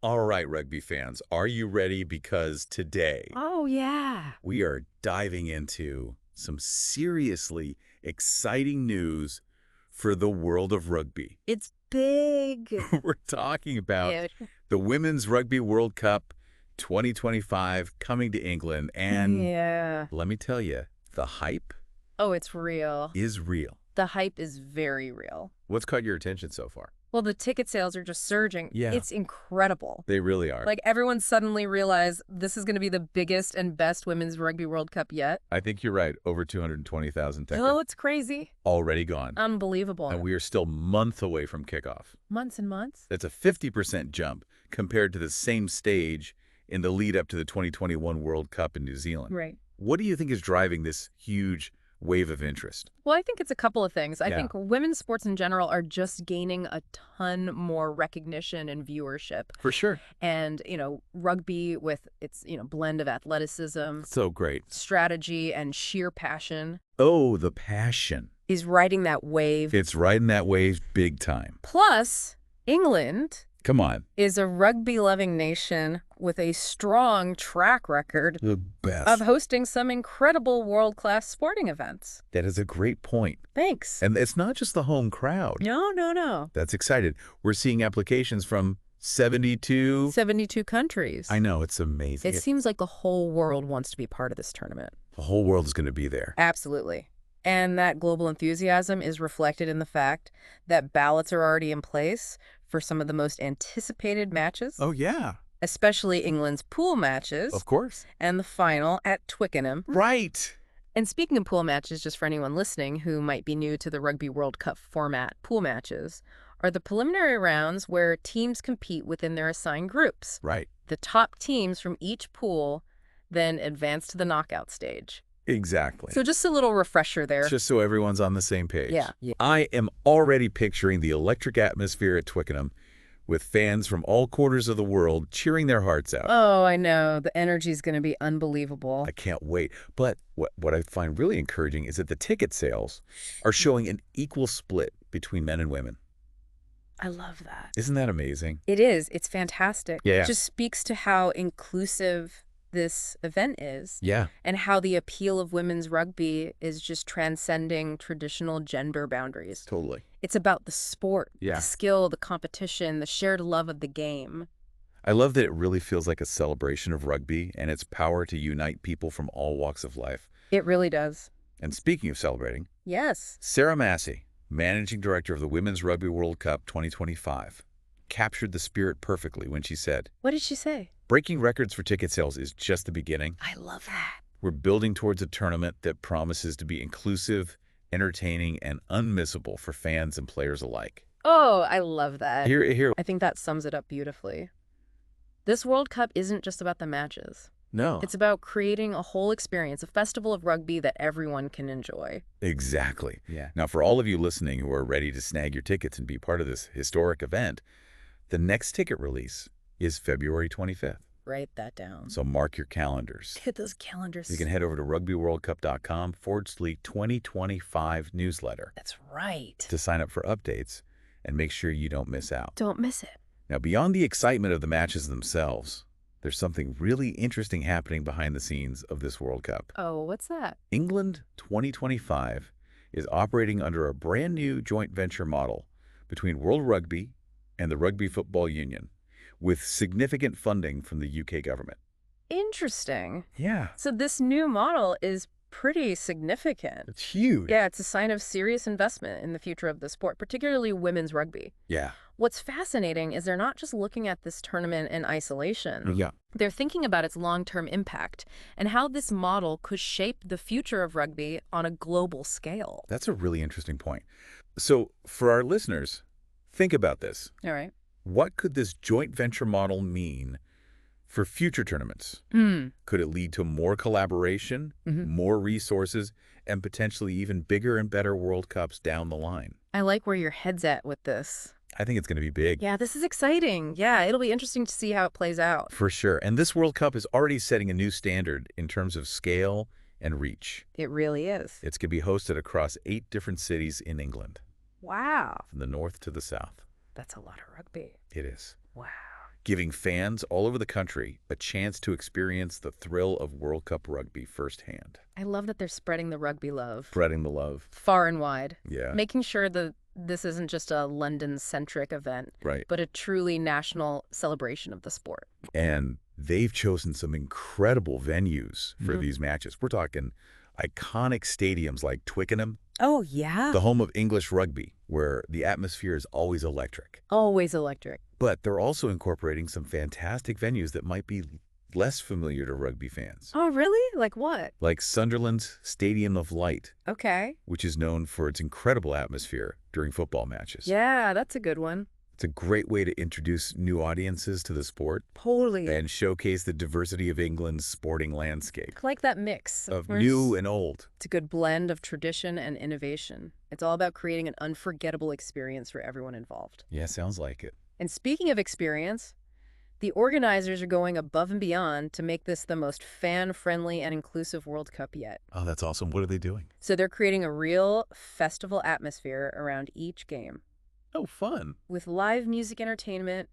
All right, rugby fans, are you ready? Because today Oh, yeah. we are diving into some seriously exciting news for the world of rugby. It's big. We're talking about Yeah. the Women's Rugby World Cup 2025 coming to England. And Yeah. let me tell you, the hype Oh, it's real. is real. The hype is very real. What's caught your attention so far? Well, the ticket sales are just surging. Yeah. It's incredible. They really are. Like, everyone suddenly realized this is going to be the biggest and best Women's Rugby World Cup yet. I think you're right. Over 220,000 tickets Oh, it's crazy. already gone. Unbelievable. And we are still months away from kickoff. Months and months. That's a 50% jump compared to the same stage in the lead up to the 2021 World Cup in New Zealand. Right. What do you think is driving this huge wave of interest? Well, I think it's a couple of things. I Yeah. think women's sports in general are just gaining a ton more recognition and viewership. For sure. And, rugby with its, blend of athleticism, So great. strategy, and sheer passion Oh, the passion. is riding that wave. It's riding that wave big time. Plus, England Come on. is a rugby-loving nation with a strong track record The best. of hosting some incredible world-class sporting events. That is a great point. Thanks. And it's not just the home crowd No. that's excited. We're seeing applications from 72. 72 countries. I know, it's amazing. It seems like the whole world wants to be part of this tournament. The whole world is going to be there. Absolutely. And that global enthusiasm is reflected in the fact that ballots are already in place for some of the most anticipated matches, Oh, yeah. especially England's pool matches Of course. and the final at Twickenham. Right. And speaking of pool matches, just for anyone listening who might be new to the Rugby World Cup format, pool matches are the preliminary rounds where teams compete within their assigned groups. Right. The top teams from each pool then advance to the knockout stage. Exactly. So just a little refresher there. Just so everyone's on the same page. Yeah. I am already picturing the electric atmosphere at Twickenham with fans from all quarters of the world cheering their hearts out. Oh, I know. The energy is going to be unbelievable. I can't wait. But what I find really encouraging is that the ticket sales are showing an equal split between men and women. I love that. Isn't that amazing? It is. It's fantastic. Yeah. It just speaks to how inclusive this event is Yeah. and how the appeal of women's rugby is just transcending traditional gender boundaries. Totally. It's about the sport, Yeah. the skill, the competition, the shared love of the game. I love that it really feels like a celebration of rugby and its power to unite people from all walks of life. It really does. And speaking of celebrating, Yes. Sarah Massey, Managing Director of the Women's Rugby World Cup 2025, captured the spirit perfectly when she said, What did she say? "Breaking records for ticket sales is just the beginning. I love that. We're building towards a tournament that promises to be inclusive, entertaining, and unmissable for fans and players alike." Oh, I love that. Here. I think that sums it up beautifully. This World Cup isn't just about the matches. No. It's about creating a whole experience, a festival of rugby that everyone can enjoy. Exactly. Yeah. Now, for all of you listening who are ready to snag your tickets and be part of this historic event, the next ticket release is February 25th. Write that down. So mark your calendars. Hit those calendars. You can head over to rugbyworldcup.com/2025 newsletter That's right. to sign up for updates and make sure you don't miss out. Don't miss it. Now, beyond the excitement of the matches themselves, there's something really interesting happening behind the scenes of this World Cup. Oh, what's that? England 2025 is operating under a brand new joint venture model between World Rugby and the Rugby Football Union, with significant funding from the UK government. Interesting. Yeah. So this new model is pretty significant. It's huge. Yeah, it's a sign of serious investment in the future of the sport, particularly women's rugby. Yeah. What's fascinating is they're not just looking at this tournament in isolation. Yeah. They're thinking about its long-term impact and how this model could shape the future of rugby on a global scale. That's a really interesting point. So for our listeners, think about this. All right. What could this joint venture model mean for future tournaments? Could it lead to more collaboration, more resources, and potentially even bigger and better World Cups down the line? I like where your head's at with this. I think it's going to be big. Yeah, this is exciting. Yeah, it'll be interesting to see how it plays out. For sure. And this World Cup is already setting a new standard in terms of scale and reach. It really is. It's going to be hosted across 8 different cities in England, Wow. from the north to the south. That's a lot of rugby. It is. Wow. giving fans all over the country a chance to experience the thrill of World Cup rugby firsthand. I love that they're spreading the rugby love Spreading the love. far and wide, Yeah. making sure that this isn't just a London-centric event, Right. but a truly national celebration of the sport. And they've chosen some incredible venues for these matches. We're talking iconic stadiums like Twickenham, Oh, yeah. the home of English rugby, where the atmosphere is always electric. Always electric. But they're also incorporating some fantastic venues that might be less familiar to rugby fans, Oh, really? Like what? like Sunderland's Stadium of Light, Okay. which is known for its incredible atmosphere during football matches. Yeah, that's a good one. It's a great way to introduce new audiences to the sport Totally. and showcase the diversity of England's sporting landscape I like that mix. of where new and old. It's a good blend of tradition and innovation. It's all about creating an unforgettable experience for everyone involved. Yeah, sounds like it. And speaking of experience, the organizers are going above and beyond to make this the most fan-friendly and inclusive World Cup yet. Oh, that's awesome. What are they doing? So they're creating a real festival atmosphere around each game, Oh, fun. with live music entertainment,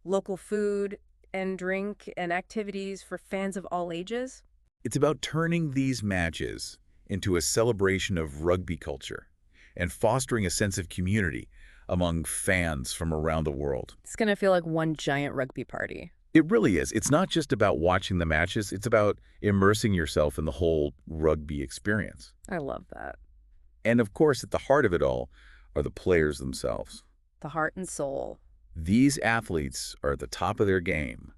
local food and drink, and activities for fans of all ages. It's about turning these matches into a celebration of rugby culture and fostering a sense of community among fans from around the world. It's going to feel like one giant rugby party. It really is. It's not just about watching the matches. It's about immersing yourself in the whole rugby experience. I love that. And of course, at the heart of it all are the players themselves. The heart and soul. These athletes are at the top of their game,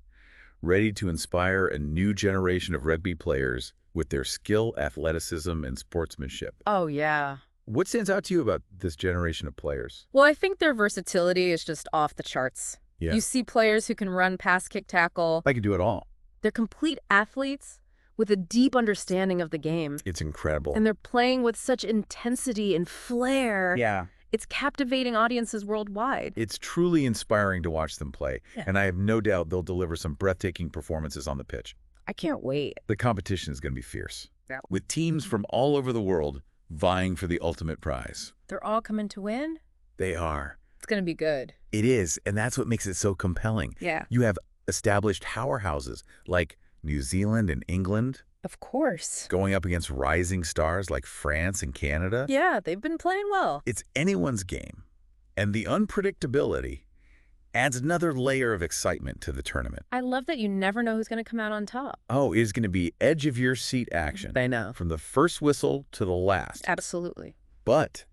ready to inspire a new generation of rugby players with their skill, athleticism, and sportsmanship. Oh, yeah. What stands out to you about this generation of players? Well, I think their versatility is just off the charts. Yeah. You see players who can run, pass, kick, tackle. I can do it all. They're complete athletes with a deep understanding of the game. It's incredible. And they're playing with such intensity and flair. Yeah. It's captivating audiences worldwide. It's truly inspiring to watch them play, Yeah. and I have no doubt they'll deliver some breathtaking performances on the pitch. I can't wait. The competition is going to be fierce, Yeah. with teams from all over the world vying for the ultimate prize. They're all coming to win? They are. It's going to be good. It is, and that's what makes it so compelling. Yeah. You have established powerhouses like New Zealand and England Of course. going up against rising stars like France and Canada. Yeah, they've been playing well. It's anyone's game, and the unpredictability adds another layer of excitement to the tournament. I love that you never know who's going to come out on top. Oh, it is going to be edge-of-your-seat action I know. from the first whistle to the last. Absolutely. But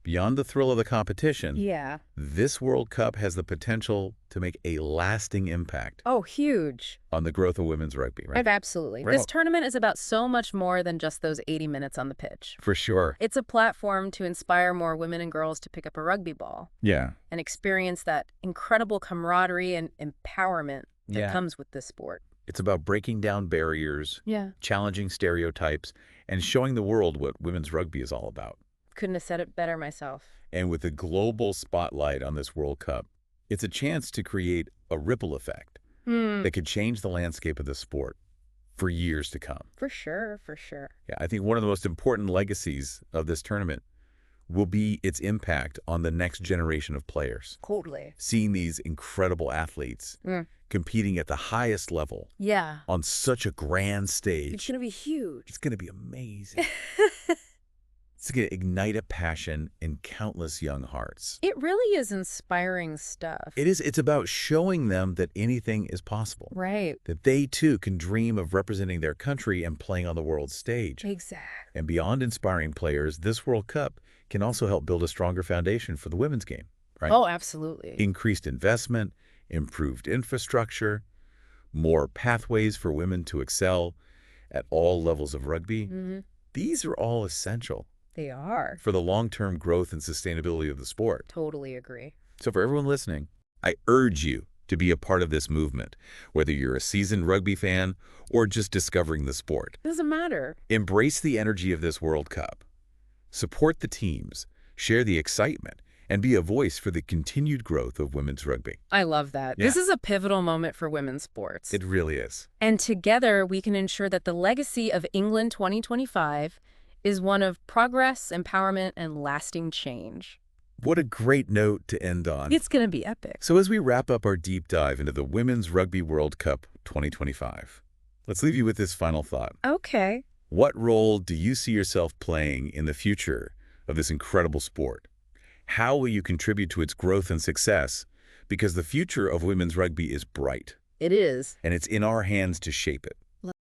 beyond the thrill of the competition, Yeah. this World Cup has the potential to make a lasting impact Oh, huge. on the growth of women's rugby, right? Absolutely. Right. This tournament is about so much more than just those 80 minutes on the pitch. For sure. It's a platform to inspire more women and girls to pick up a rugby ball Yeah. and experience that incredible camaraderie and empowerment that comes with this sport. It's about breaking down barriers, Yeah. challenging stereotypes, and showing the world what women's rugby is all about. Couldn't have said it better myself. And with a global spotlight on this World Cup, it's a chance to create a ripple effect that could change the landscape of the sport for years to come. For sure, for sure. Yeah, I think one of the most important legacies of this tournament will be its impact on the next generation of players. Totally. Seeing these incredible athletes competing at the highest level Yeah. on such a grand It's stage. going to be huge. It's going to be amazing. It's going to ignite a passion in countless young hearts. It really is inspiring stuff. It is. It's about showing them that anything is possible. Right. That they, too, can dream of representing their country and playing on the world stage. Exactly. And beyond inspiring players, this World Cup can also help build a stronger foundation for the women's game, right? Oh, absolutely. Increased investment, improved infrastructure, more pathways for women to excel at all levels of rugby. These are all essential They are. for the long-term growth and sustainability of the sport. Totally agree. So for everyone listening, I urge you to be a part of this movement, whether you're a seasoned rugby fan or just discovering the sport. Doesn't matter. Embrace the energy of this World Cup. Support the teams, share the excitement, and be a voice for the continued growth of women's rugby. I love that. Yeah. This is a pivotal moment for women's sports. It really is. And together, we can ensure that the legacy of England 2025 is one of progress, empowerment, and lasting change. What a great note to end on. It's going to be epic. So as we wrap up our deep dive into the Women's Rugby World Cup 2025, let's leave you with this final thought. Okay. What role do you see yourself playing in the future of this incredible sport? How will you contribute to its growth and success? Because the future of women's rugby is bright. It is. And it's in our hands to shape it.